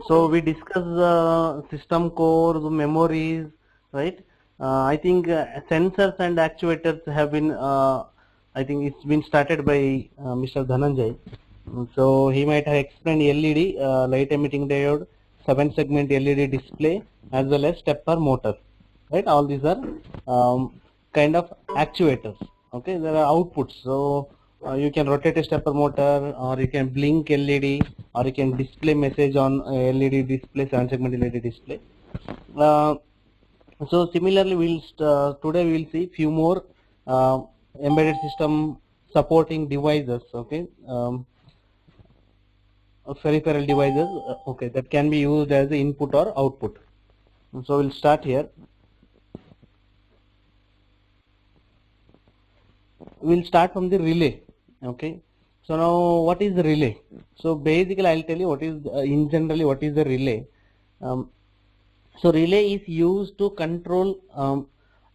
So we discuss system core, the memories, right? I think sensors and actuators have been, I think it's been started by Mr. Dhananjay. So he might have explained LED, light emitting diode, 7-segment LED display, as well as stepper motor, right? All these are kind of actuators. Okay, there are outputs. So you can rotate a stepper motor, or you can blink LED, or you can display message on LED display, 7-segment LED display. So similarly, today we will see few more embedded system supporting devices. Okay, peripheral devices. Okay, that can be used as the input or output. So we'll start here. We'll start from the relay. Okay, so now what is the relay? So basically I'll tell you what is in generally what is the relay. So relay is used to control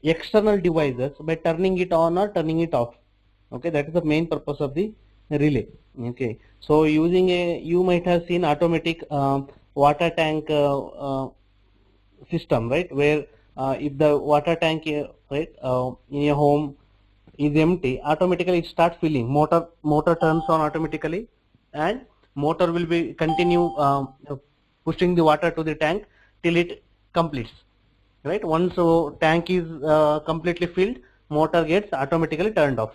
external devices by turning it on or turning it off. Okay, that is the main purpose of the relay. Okay, so using you might have seen automatic water tank system, right, where if the water tank right in your home is empty, automatically it starts filling. Motor turns on automatically, and motor will be continue pushing the water to the tank till it completes. Right, once tank is completely filled, motor gets automatically turned off.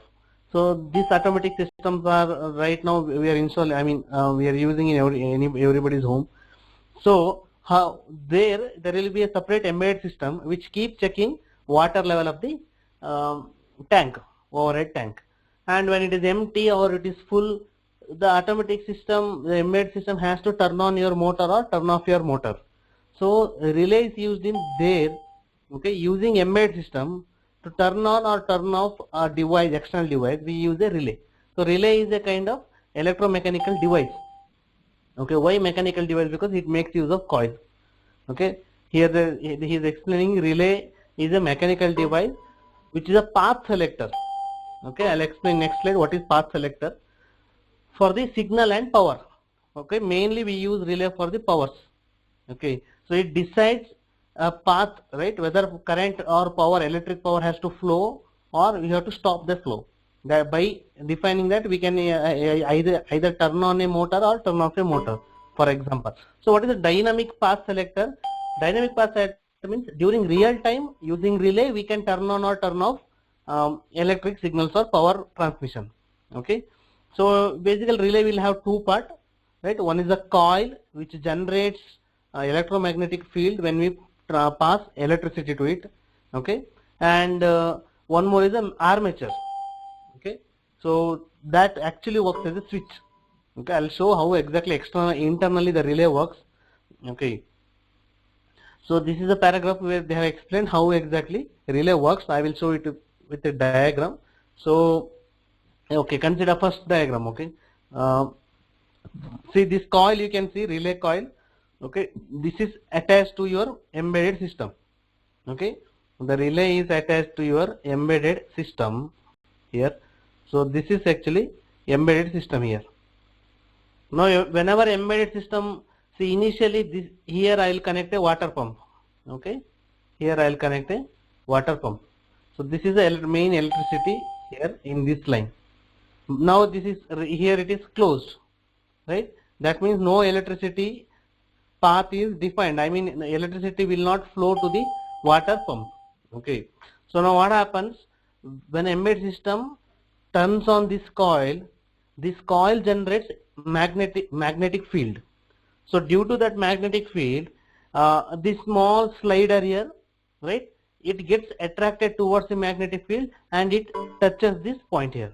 So these automatic systems are right now we are installing. I mean we are using in everybody's home. So how there will be a separate embedded system which keeps checking water level of the tank, overhead tank, and when it is empty or it is full, the automatic system, the embedded system has to turn on your motor or turn off your motor. So relay is used in there. Okay, using embedded system to turn on or turn off a device, external device, we use a relay. So relay is a kind of electromechanical device. Okay, why mechanical device? Because it makes use of coil. Okay, here he is explaining relay is a mechanical device which is a path selector. Okay, I'll explain next slide what is path selector for the signal and power. Okay, mainly we use relay for the powers. Okay, so it decides a path, right, whether current or power, electric power has to flow or we have to stop the flow. That by defining that we can either turn on a motor or turn off a motor, for example. So what is the dynamic path selector? Dynamic path selector means during real time using relay we can turn on or turn off electric signals or power transmission. Okay, so basically relay will have two parts, right? One is a coil which generates electromagnetic field when we pass electricity to it. Okay, and one more is an armature. Okay, so that actually works as a switch. Okay, I'll show how exactly internally the relay works. Okay, so this is a paragraph where they have explained how exactly relay works. I will show it with a diagram. So okay, consider first diagram. Okay, see this coil, you can see relay coil. Okay, this is attached to your embedded system. Okay, the relay is attached to your embedded system here. So this is actually embedded system here. Now whenever embedded system, see initially this here I will connect a water pump. Okay, here I will connect a water pump. So this is the main electricity here in this line. Now this is here it is closed, right? That means no electricity path is defined. I mean electricity will not flow to the water pump. Okay, so now what happens when embedded system turns on this coil generates magnetic field. So due to that magnetic field, this small slider here, right, it gets attracted towards the magnetic field and it touches this point here,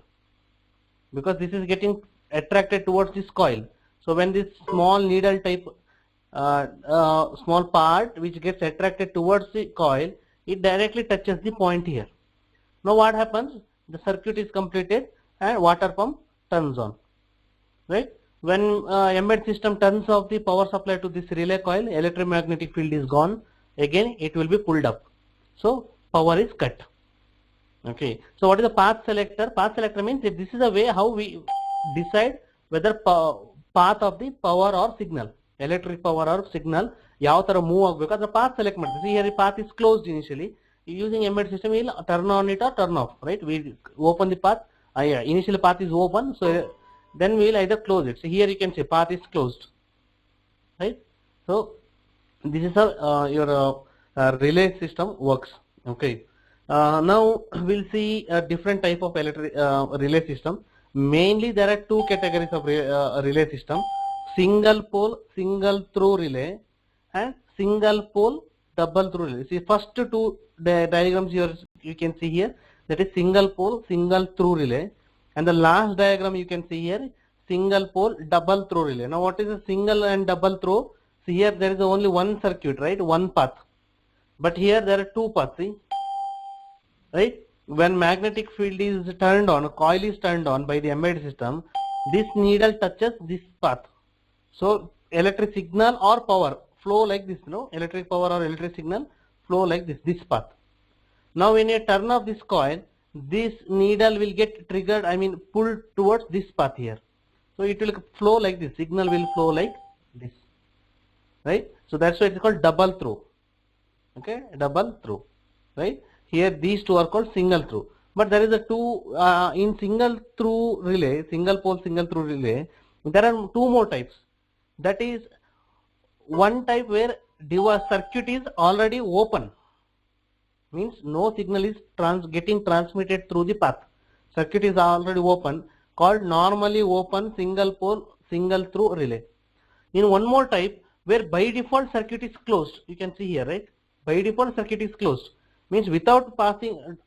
because this is getting attracted towards this coil. So when this small needle type small part which gets attracted towards the coil, it directly touches the point here. Now what happens? The circuit is completed and water pump turns on, right? when embedded system turns off the power supply to this relay coil, electromagnetic field is gone. Again, it will be pulled up. So power is cut. Okay. So what is the path selector? Path selector means that this is the way how we decide whether path of the power or signal, electric power or signal, ಯಾವ ತರ move ಆಗಬೇಕು ಅದರ path select ಮಾಡ್ತೀವಿ. See here the path is closed initially. Using embedded system we will turn on it or turn off, right? We open the path. Initially path is open, so then we will either close it. So here you can see path is closed, right? So this is how your relay system works. Okay. Now we'll see a different type of electric relay system. Mainly there are two categories of relay system: single pole single through relay and single pole double through relay. See first two diagrams you can see here, that is single pole single through relay, and the last diagram you can see here, single pole double through relay. Now what is a single and double through? See here there is only one circuit, right? One path, but here there are two paths. See, right? When magnetic field is turned on, coil is turned on by the embedded system, this needle touches this path. So electric signal or power flow like this, electric power or electric signal flow like this path. Now when you turn off this coil, this needle will get triggered, pulled towards this path here. So it will flow like this, signal will flow like this, right? So that's why it's called double through. Okay, double through, right? Here these two are called single through, but there is a two in single through relay, single pole single through relay, there are two more types. That is one type where circuit is already open, means no signal is getting transmitted through the path, circuit is already open, called normally open single pole single through relay. In one more type where by default circuit is closed, you can see here, right? By default circuit is closed, means without passing,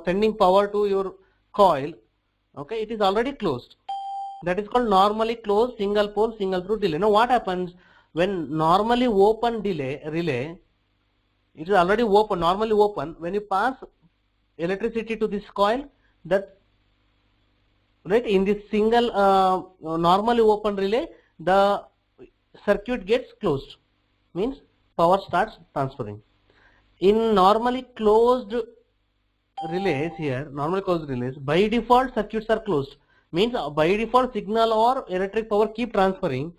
sending power to your coil, okay, it is already closed. That is called normally closed single pole single through relay. Now what happens when normally open relay, it is already open, normally open, when you pass electricity to this coil, that, right, in this single normally open relay, the circuit gets closed, means power starts transferring. In normally closed relays here, normally closed relays, by default circuits are closed, means by default signal or electric power keep transferring,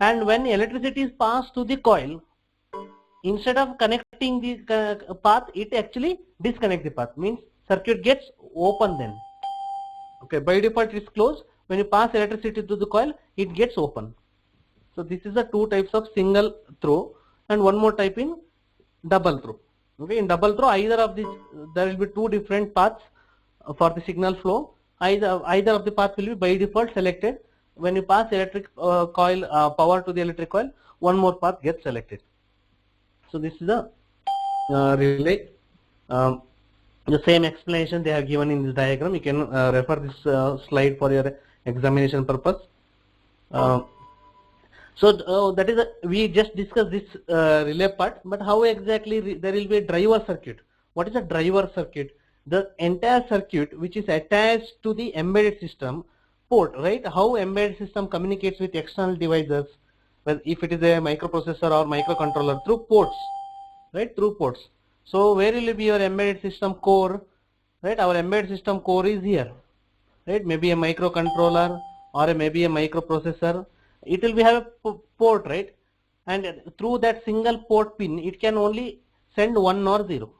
and when electricity is passed to the coil, instead of connecting the path, it actually disconnects the path, means circuit gets open then. Okay, by default it is closed, when you pass electricity to the coil, it gets open. So this is the two types of single through, and one more type in double through. Okay, in double through, either of these, there will be two different paths for the signal flow. Either of the path will be by default selected. When you pass electric coil power to the electric coil, one more path gets selected. So this is the relay. The same explanation they have given in this diagram. You can refer this slide for your examination purpose. So that is we just discussed this relay part, but how exactly there will be a driver circuit. What is a driver circuit? The entire circuit which is attached to the embedded system port, right? How embedded system communicates with external devices, well, if it is a microprocessor or microcontroller, through ports, right? Through ports. So where will be your embedded system core, right? Our embedded system core is here, right? Maybe a microcontroller or maybe a microprocessor. It will have a port, right? And through that single port pin, it can only send 1 or 0,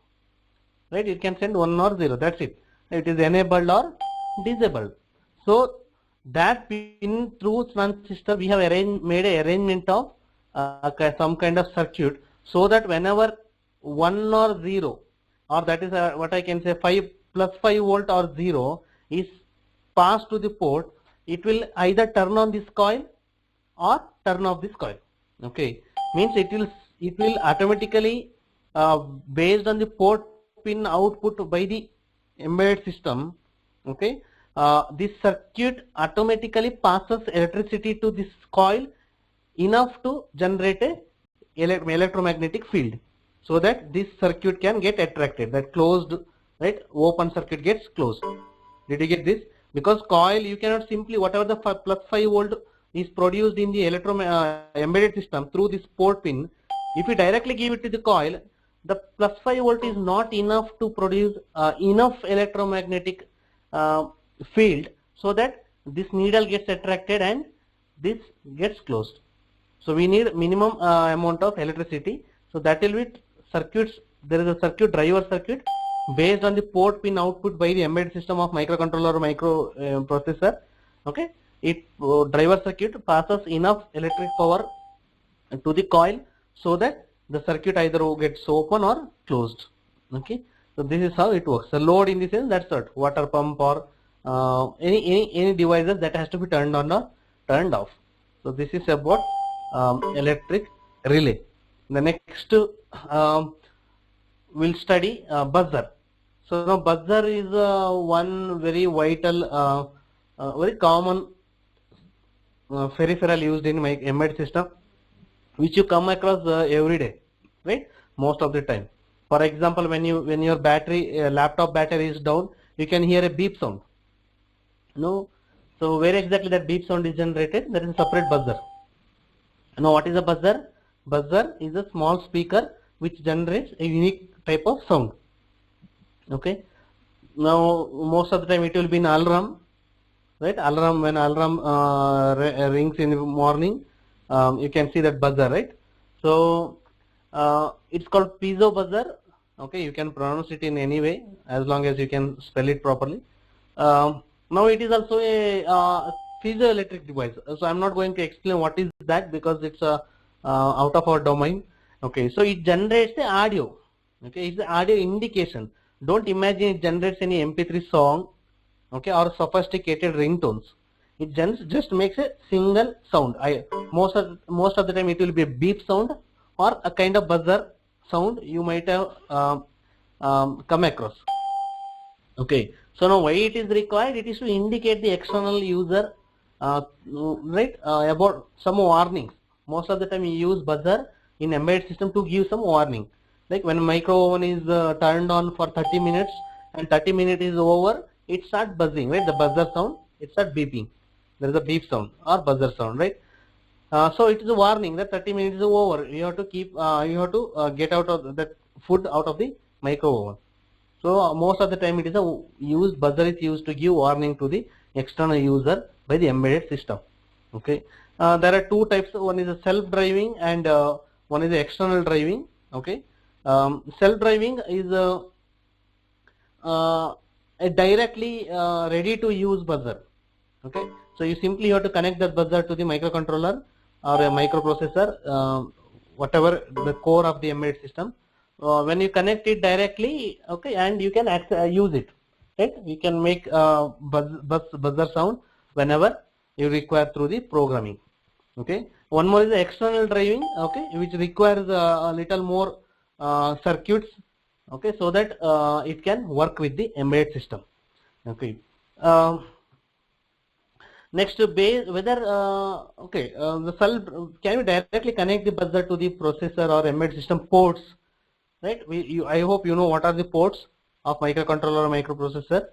right? It can send 1 or 0, that's it. It is enabled or disabled. So that pin through transistor, we have made an arrangement of some kind of circuit, so that whenever 1 or 0, or that is what I can say 5 plus 5 volt or 0 is passed to the port, it will either turn on this coil or turn off this coil. Okay, means it will automatically based on the port pin output by the embedded system. Okay, this circuit automatically passes electricity to this coil enough to generate a electromagnetic field, so that this circuit can get attracted. That closed, right, open circuit gets closed. Did you get this? because coil you cannot simply, whatever the plus 5 volt is produced in the embedded system through this port pin, if you directly give it to the coil, the plus 5 volt is not enough to produce enough electromagnetic field so that this needle gets attracted and this gets closed. So we need minimum amount of electricity. So that will be circuits. There is a circuit, driver circuit, based on the port pin output by the embedded system of microcontroller or microprocessor. Okay, it driver circuit passes enough electric power to the coil so that the circuit either gets open or closed. Okay, so this is how it works. The load in the sense, that's what, water pump or any devices that has to be turned on or turned off. So this is about electric relay. The next we'll study buzzer. So now buzzer is one very vital, very common peripheral used in my embedded system, which you come across every day, right? Most of the time. For example, when your battery, laptop battery is down, you can hear a beep sound. No, so where exactly that beep sound is generated? There is a separate buzzer. Now, what is a buzzer? Buzzer is a small speaker which generates a unique type of sound. Okay. Now, most of the time it will be an alarm, right? Alarm, when alarm rings in the morning, you can see that buzzer, right? So it's called piezo buzzer. Okay, you can pronounce it in any way as long as you can spell it properly. Now it is also a piezoelectric device. So I'm not going to explain what is that because it's out of our domain. Okay, so it generates the audio. Okay, it's the audio indication. Don't imagine it generates any MP3 song, okay, or sophisticated ringtones. It just makes a single sound. Most of the time it will be a beep sound or a kind of buzzer sound you might have come across. Okay, so now why it is required? It is to indicate the external user, right, about some warnings. Most of the time you use buzzer in embedded system to give some warning. Like when micro oven is turned on for 30 minutes and 30 minutes is over, it starts buzzing, right? The buzzer sound, it starts beeping. There is a beep sound or buzzer sound, right? So it is a warning that 30 minutes is over. You have to keep, you have to get out of that food out of the micro oven. So most of the time it is a buzzer is used to give warning to the external user by the embedded system. Okay. There are two types. One is a self-driving and one is a external driving. Okay. Self-driving is a directly ready to use buzzer. Okay, so you simply have to connect that buzzer to the microcontroller or a microprocessor, whatever the core of the embedded system. When you connect it directly, okay, and you can use it, right? You can make buzzer sound whenever you require through the programming. Okay, one more is the external driving, okay, which requires a little more circuits, okay, so that it can work with the embedded system. Okay. Next, whether the self, can you directly connect the buzzer to the processor or embedded system ports, right? I hope you know what are the ports of microcontroller or microprocessor.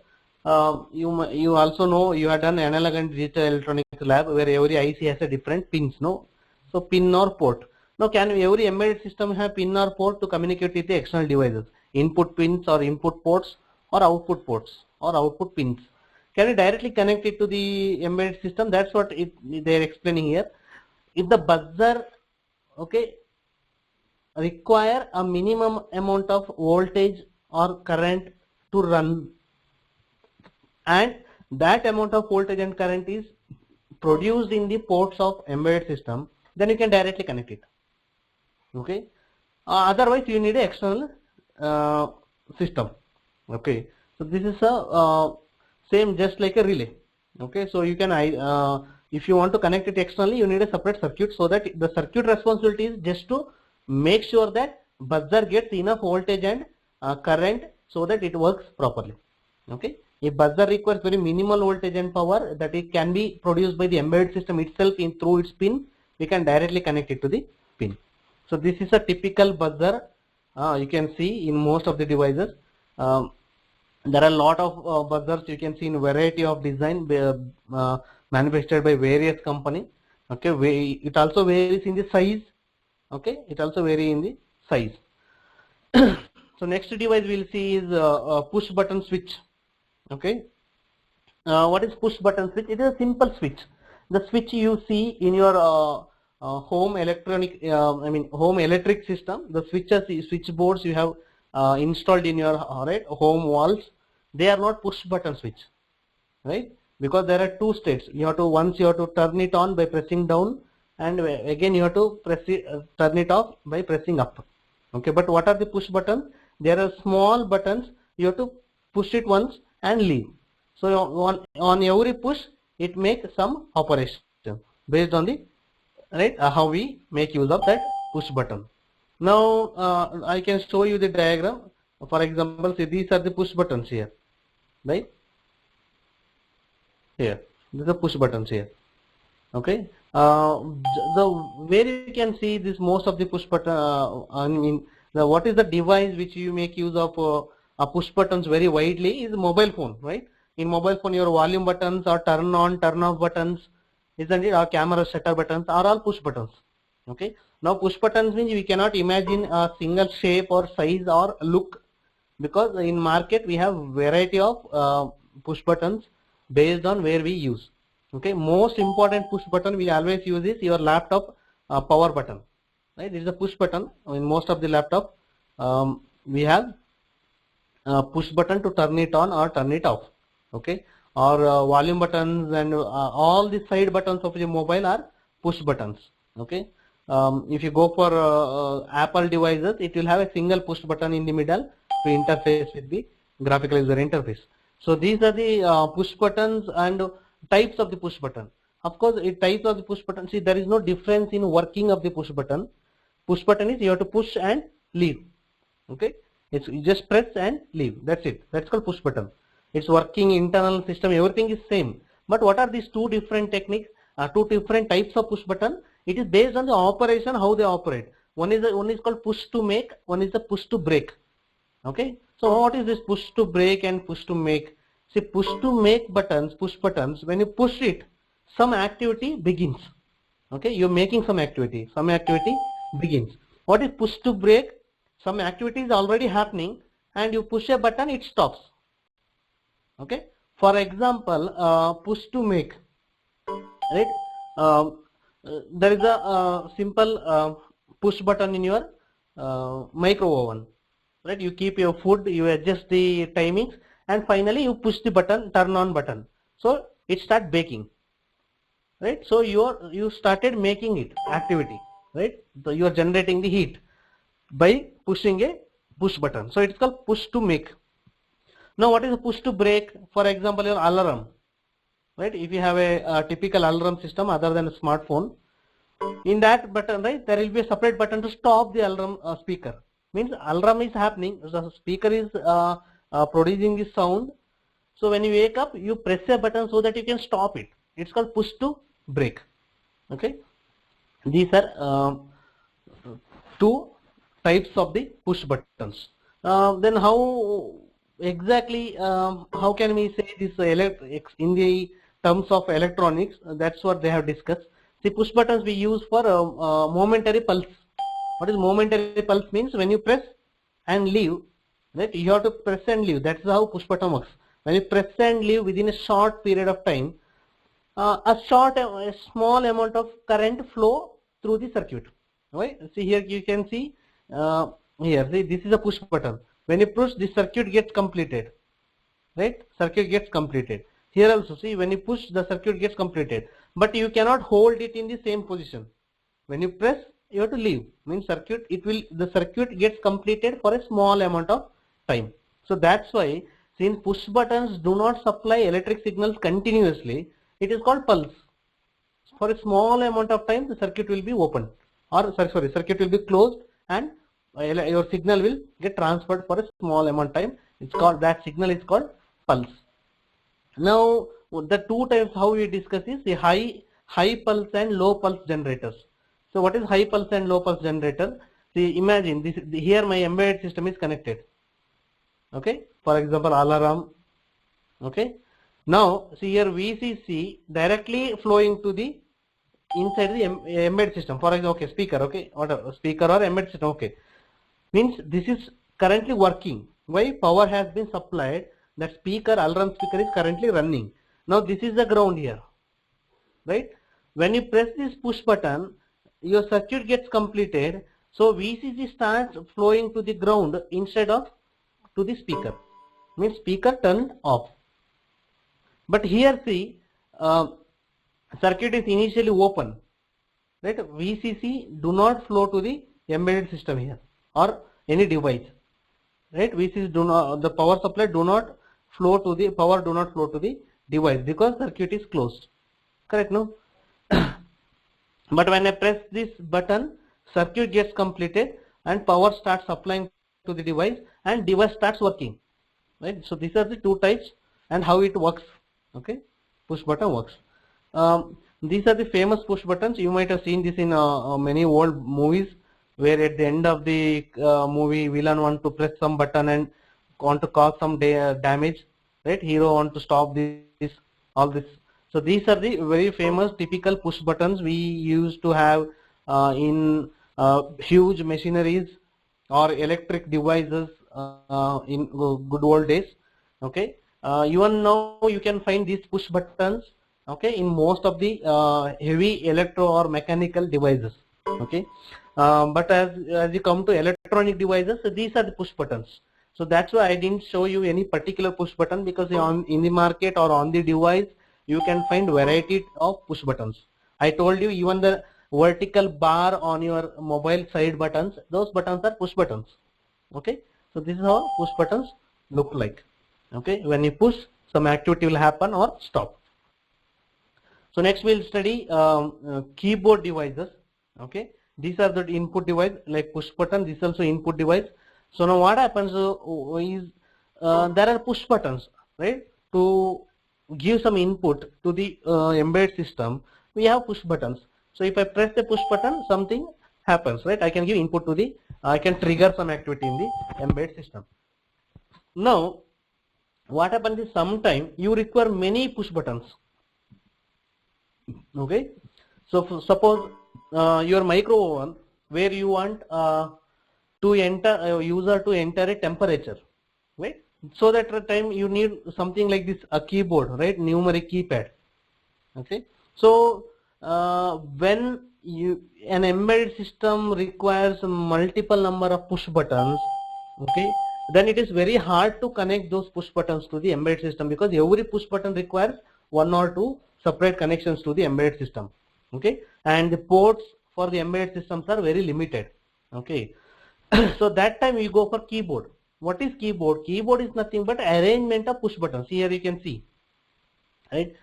You also know, you have done analog and digital electronics lab where every IC has a different pins, no? So pin or port. Now can every embedded system have pin or port to communicate with the external devices? Input pins or input ports or output ports or output pins. Can you directly connect it to the embedded system? That's what they are explaining here. If the buzzer, okay, require a minimum amount of voltage or current to run, and that amount of voltage and current is produced in the ports of embedded system, then you can directly connect it. Okay. Otherwise, you need an external system. Okay. So this is a same, just like a relay. Okay, so you can if you want to connect it externally, you need a separate circuit, so that the circuit responsibility is just to make sure that buzzer gets enough voltage and current so that it works properly. Okay, if buzzer requires very minimal voltage and power that it can be produced by the embedded system itself through its pin, we can directly connect it to the pin. So this is a typical buzzer you can see in most of the devices. There are a lot of buzzers you can see in variety of design manufactured by various company. Okay, it also varies in the size. Okay, it also vary in the size. So next device we'll see is push button switch. Okay, what is push button switch? It is a simple switch. The switch you see in your home electronic, home electric system. The switch boards you have installed in your home walls. They are not push button switch, right? Because there are two states. Once you have to turn it on by pressing down, and again you have to turn it off by pressing up. Okay, but what are the push buttons? There are small buttons. You have to push it once and leave. So on every push, it makes some operation based on the how we make use of that push button. Now I can show you the diagram. For example, see, these are the push buttons here, right? Here, these are push buttons here. Okay, the where you can see this most of the push button. What is the device which you make use of push buttons very widely is mobile phone, right? In mobile phone, your volume buttons or turn on, turn off buttons, isn't it? Our camera shutter buttons are all push buttons. Okay. Now push buttons means we cannot imagine a single shape or size or look, because in market we have variety of push buttons based on where we use. Okay. Most important push button we always use is your laptop power button. Right. This is a push button. In most of the laptop we have push button to turn it on or turn it off. Okay, or volume buttons and all the side buttons of the mobile are push buttons. Okay, if you go for Apple devices, it will have a single push button in the middle to interface with the graphical user interface. So these are the push buttons and types of the push button. Of course, types of the push button, see, there is no difference in working of the push button. Push button is you have to push and leave. Okay, it's you just press and leave. That's it. That's called push button. It's working internal system, everything is same. But what are these two different techniques, two different types of push button? It is based on the operation, how they operate. One is called push to make, one is the push to break. Okay. So what is this push to break and push to make? See, push to make buttons, push buttons, when you push it, some activity begins. Okay. You're making some activity begins. What is push to break? Some activity is already happening and you push a button, it stops. Okay, for example, push to make, right? There is a simple push button in your micro oven, right? You keep your food, you adjust the timings, and finally you push the button, turn on button, so it start baking, right? So you started making it activity, right? So you are generating the heat by pushing a push button, so it's called push to make. Now what is a push to break? For example, your alarm, right? If you have a typical alarm system other than a smartphone, in that button, right, there will be a separate button to stop the alarm speaker. Means alarm is happening, the speaker is producing the sound. So when you wake up, you press a button so that you can stop it. It's called push to break. Okay, these are two types of the push buttons. Then how exactly how can we say this in the terms of electronics? That's what they have discussed. The push buttons we use for momentary pulse. What is momentary pulse means? When you press and leave, right? You have to press and leave. That's how push button works. When you press and leave within a short period of time, a small amount of current flow through the circuit. Right? See here, you can see here. See, this is a push button. When you push, the circuit gets completed, right? Circuit gets completed. Here also, see, when you push, the circuit gets completed, but you cannot hold it in the same position. When you press, you have to leave. Means the circuit gets completed for a small amount of time. So that's why, since push buttons do not supply electric signals continuously, it is called pulse. For a small amount of time, the circuit will be open, or circuit will be closed, and your signal will get transferred for a small amount of time. It's called, that signal is called pulse. Now the two types how we discuss is the high pulse and low pulse generators. So what is high pulse and low pulse generator? See, imagine this, here my embedded system is connected. Okay, for example, alarm. Okay, now see here VCC directly flowing to the inside the embedded system. For example, okay, speaker, okay, whatever, speaker or embedded system, okay, means this is currently working. Why? Power has been supplied. That speaker, alarm speaker, is currently running. Now this is the ground here, right? When you press this push button, your circuit gets completed. So VCC starts flowing to the ground instead of to the speaker. Means speaker turned off. But here see, circuit is initially open, right? VCC do not flow to the embedded system here or any device, right? VCC do not, the power supply do not flow to the power do not flow to the device because circuit is closed. Correct, no? But when I press this button, circuit gets completed and power starts supplying to the device and device starts working, right? So these are the two types and how it works. Okay, push button works. These are the famous push buttons. You might have seen this in many old movies, where at the end of the movie, villain want to press some button and want to cause some damage, right? Hero want to stop this, all this. So these are the very famous typical push buttons we used to have in huge machineries or electric devices in good old days. Okay, even now you can find these push buttons, okay, in most of the heavy electro or mechanical devices. Okay, but as you come to electronic devices, so these are the push buttons. So that's why I didn't show you any particular push button, because in the market or on the device you can find variety of push buttons. I told you even the vertical bar on your mobile side buttons, those buttons are push buttons. Okay, so this is how push buttons look like. Okay, when you push, some activity will happen or stop. So next we'll study keyboard devices. Okay, these are the input device like push button. This is also input device. So now what happens is there are push buttons, right? To give some input to the embedded system, we have push buttons. So if I press the push button, something happens, right? I can give input to the, I can trigger some activity in the embedded system. Now what happens is sometimes you require many push buttons. Okay, so suppose your micro oven, where you want to enter user to enter a temperature, right? So that time you need something like this, a keyboard, right? Numeric keypad. Okay, so when an embedded system requires multiple number of push buttons, okay, then it is very hard to connect those push buttons to the embedded system, because every push button requires one or two separate connections to the embedded system. Okay, and the ports for the embedded systems are very limited. Okay, so that time you go for keyboard. What is keyboard? Keyboard is nothing but arrangement of push buttons. Here you can see, right?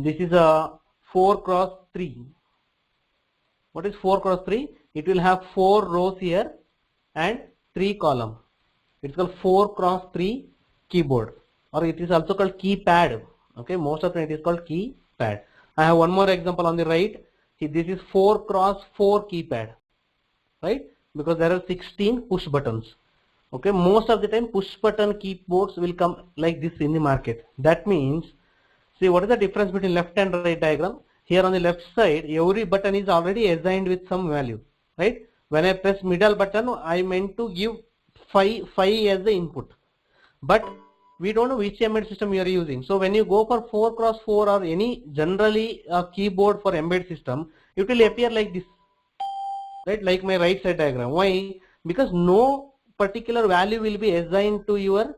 This is a 4x3. What is 4x3? It will have 4 rows here and 3 columns. It's called 4x3 keyboard, or it is also called keypad. Okay, most of the time it is called keypad. I have one more example on the right. See, this is 4x4 keypad, right? Because there are 16 push buttons. Okay, most of the time push button keyboards will come like this in the market. That means, see, what is the difference between left and right diagram? Here on the left side, every button is already assigned with some value, right? When I press middle button, I meant to give 5 as the input, but we don't know which embedded system you are using. So when you go for 4x4 or any generally keyboard for embedded system, it will appear like this, right? Like my right side diagram. Why? Because no particular value will be assigned to your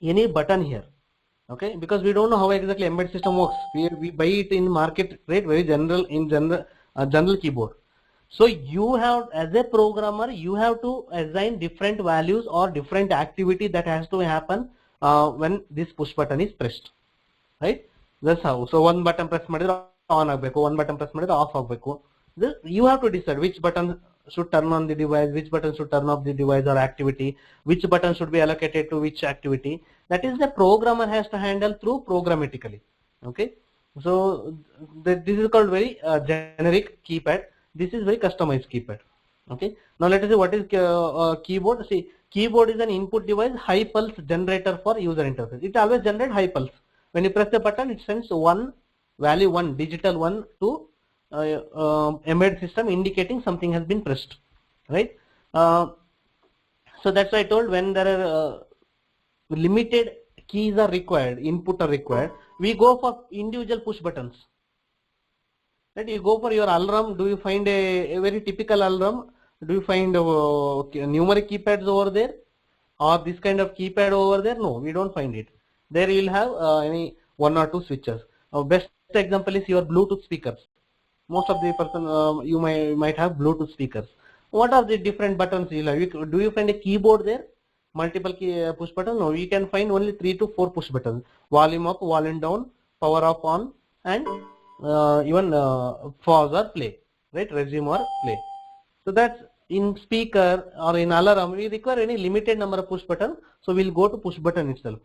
any button here. Okay, because we don't know how exactly embedded system works. We buy it in market, right? Very general, in general keyboard. So you have, as a programmer, you have to assign different values or different activity that has to happen when this push button is pressed, right? That's how. So one button press ಮಾಡಿದ್ರೆ on ಆಗಬೇಕು, one button press ಮಾಡಿದ್ರೆ off ಆಗಬೇಕು. You have to decide which button should turn on the device, which button should turn off the device or activity, which button should be allocated to which activity. That is the programmer has to handle through programmatically. Okay, so this is called very generic keypad. This is very customized keypad. Okay, now let us see what is keyboard. See, Keyboard is an input device, high pulse generator for user interface. It always generates high pulse. When you press the button, it sends one value, one digital one to embedded system, indicating something has been pressed, right? So that's why I told, when there are limited keys are required, input are required, we go for individual push buttons. Right? You go for your alarm. Do you find a very typical alarm? Do you find numeric keypads over there, or this kind of keypad over there? No, we don't find it. There you will have any one or two switches. Best example is your Bluetooth speakers. Most of the person you might have Bluetooth speakers. What are the different buttons you have? Do you find a keyboard there? Multiple key, push buttons? No, you can find only 3 to 4 push buttons. Volume up, volume down, power off, on, and even pause or play, right? Resume or play. So that's in speaker or in alarm, we require any limited number of push button. So we'll go to push button itself.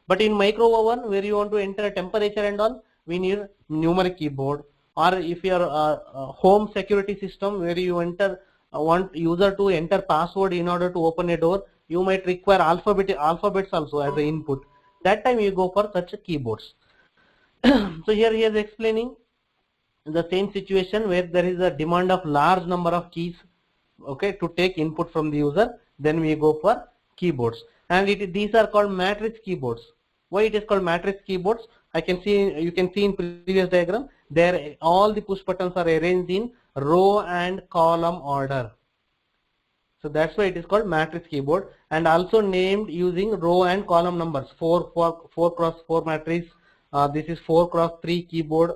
But in micro oven, where you want to enter a temperature and all, we need numeric keyboard. Or if your home security system, where you enter want user to enter password in order to open a door, you might require alphabets also as an input. That time you go for such keyboards. So here he is explaining the same situation where there is a demand of large number of keys, okay, to take input from the user. Then we go for keyboards, and these are called matrix keyboards. Why it is called matrix keyboards? You can see in previous diagram, there all the push buttons are arranged in row and column order. So that's why it is called matrix keyboard, and also named using row and column numbers. 4 cross 4 matrix. This is 4 cross 3 keyboard,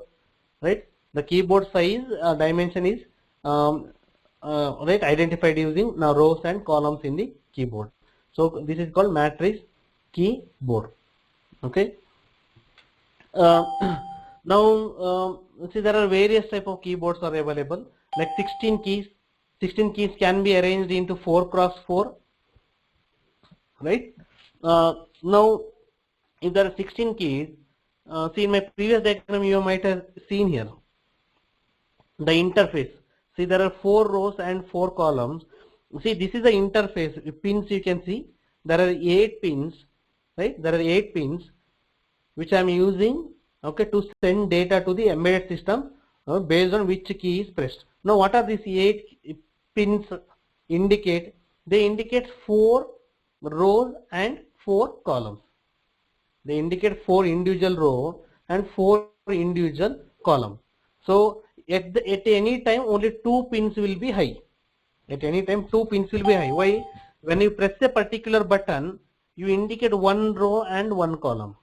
right? The keyboard size dimension is right, identified using now rows and columns in the keyboard. So this is called matrix keyboard. Okay. Now see, there are various type of keyboards are available. Like 16 keys. 16 keys can be arranged into 4 cross 4. Right. Now, if there are 16 keys, see in my previous diagram you might have seen here the interface. See, there are 4 rows and 4 columns. See, this is the interface. Pins you can see. There are 8 pins, right? There are 8 pins which I am using, okay, to send data to the embedded system based on which key is pressed. Now, what are these 8 pins indicate? They indicate 4 rows and 4 columns. They indicate 4 individual rows and 4 individual columns. So at any time only 2 pins will be high. At any time 2 pins will be high. Why? When you press a particular button, you indicate 1 row and 1 column,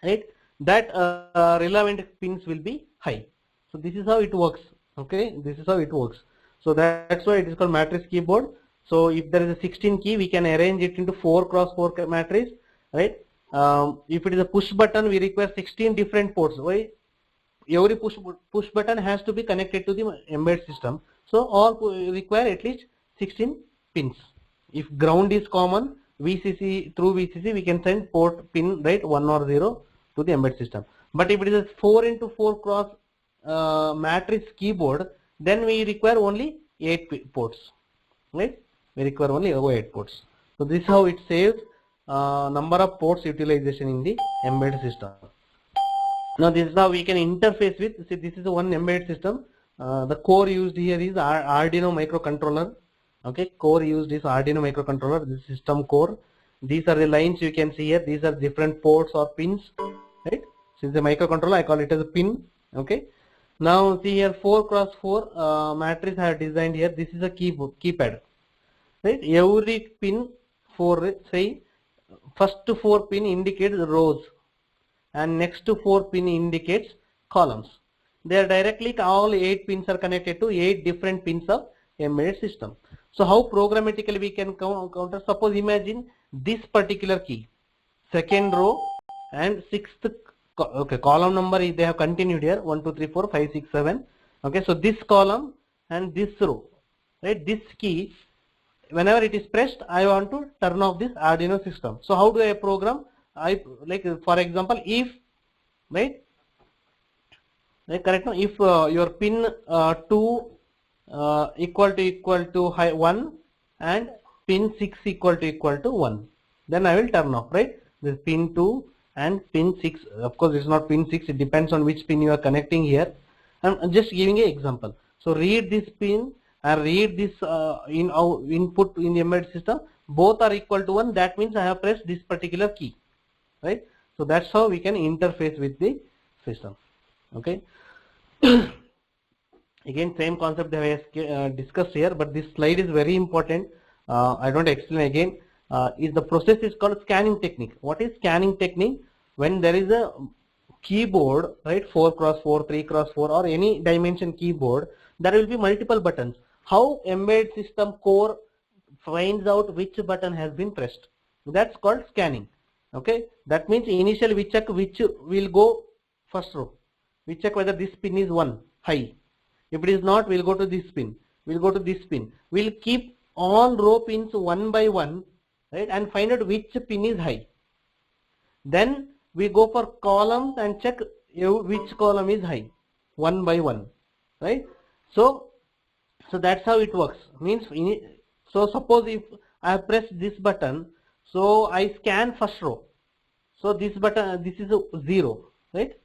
right? That relevant pins will be high. So this is how it works. Okay, this is how it works. So that's why it is called matrix keyboard. So if there is a 16 key, we can arrange it into 4 cross 4 matrix, right? If it is a push button, we require 16 different ports. Why? Every push button has to be connected to the embedded system. So all require at least 16 pins. If ground is common, VCC, through VCC we can send port pin, right, 1 or 0 to the embedded system. But if it is a 4 into 4 cross matrix keyboard, then we require only 8 ports, right? We require only 8 ports. So this is how it saves number of ports utilization in the embedded system. Now this is how we can interface with. See, this is one embedded system. The core used here is Arduino microcontroller. Okay, core used is Arduino microcontroller. This system core. These are the lines you can see here. These are different ports or pins, right? Since the microcontroller, I call it as a pin. Okay. Now see here, 4 cross 4 matrix I have designed here. This is a keypad, right? Every pin, say first 4 pin indicates rows, and next 4 pin indicates columns. They are directly, all 8 pins are connected to 8 different pins of embedded system. So how programmatically we can counter? Suppose imagine this particular key, second row and 6th, okay, column number is, they have continued here, 1 2 3 4 5 6 7. Okay, so this column and this row, right? This key, whenever it is pressed, I want to turn off this Arduino system. So how do I program? I, like, for example, if, right, correct now, if your pin 2 equal to 1 and pin 6 equal to 1. Then I will turn off, right? This pin 2 and pin 6. Of course, it's not pin 6. It depends on which pin you are connecting here. I'm just giving an example. So read this pin and read this in our input in the embedded system. Both are equal to 1. That means I have pressed this particular key, right? So that's how we can interface with the system. Okay. Again, same concept that I discussed here, but this slide is very important. I don't explain again. Is the process is called scanning technique. What is scanning technique? When there is a keyboard, right, 4x4, 3x4, or any dimension keyboard, there will be multiple buttons. How embedded system core finds out which button has been pressed? That's called scanning. Okay, that means initially we check which will go first row. We check whether this pin is 1 high. If it is not, we'll go to this pin. We'll go to this pin. We'll keep all row pins one by one, right, and find out which pin is high. Then we go for columns and check which column is high, one by one, right? So that's how it works. Means so suppose if I press this button, so I scan first row. So this button, this is a 0, right?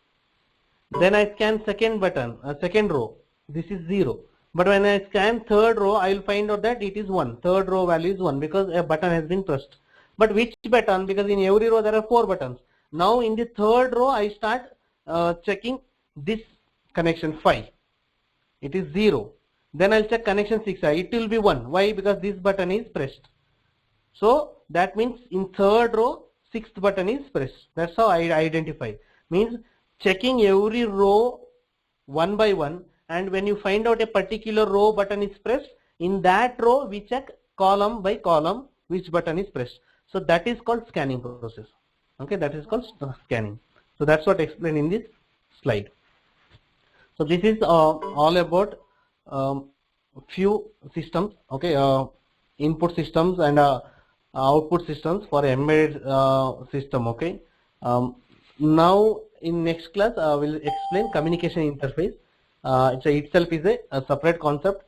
Then I scan second button, second row. This is 0. But when I scan third row, I will find out that it is 1. Third row value is 1 because a button has been pressed. But which button? Because in every row there are 4 buttons. Now in the third row, I start checking this connection 5. It is 0. Then I'll check connection 6. It will be 1. Why? Because this button is pressed. So that means in third row, 6th button is pressed. That's how I identify. Means checking every row one by one, and when you find out a particular row button is pressed, in that row we check column by column which button is pressed. So that is called scanning process. Okay, that is called scanning. So that's what I explained in this slide. So this is all about few systems. Okay, input systems and output systems for embedded system. Okay. Now in next class we'll explain communication interface. Itself is a separate concept.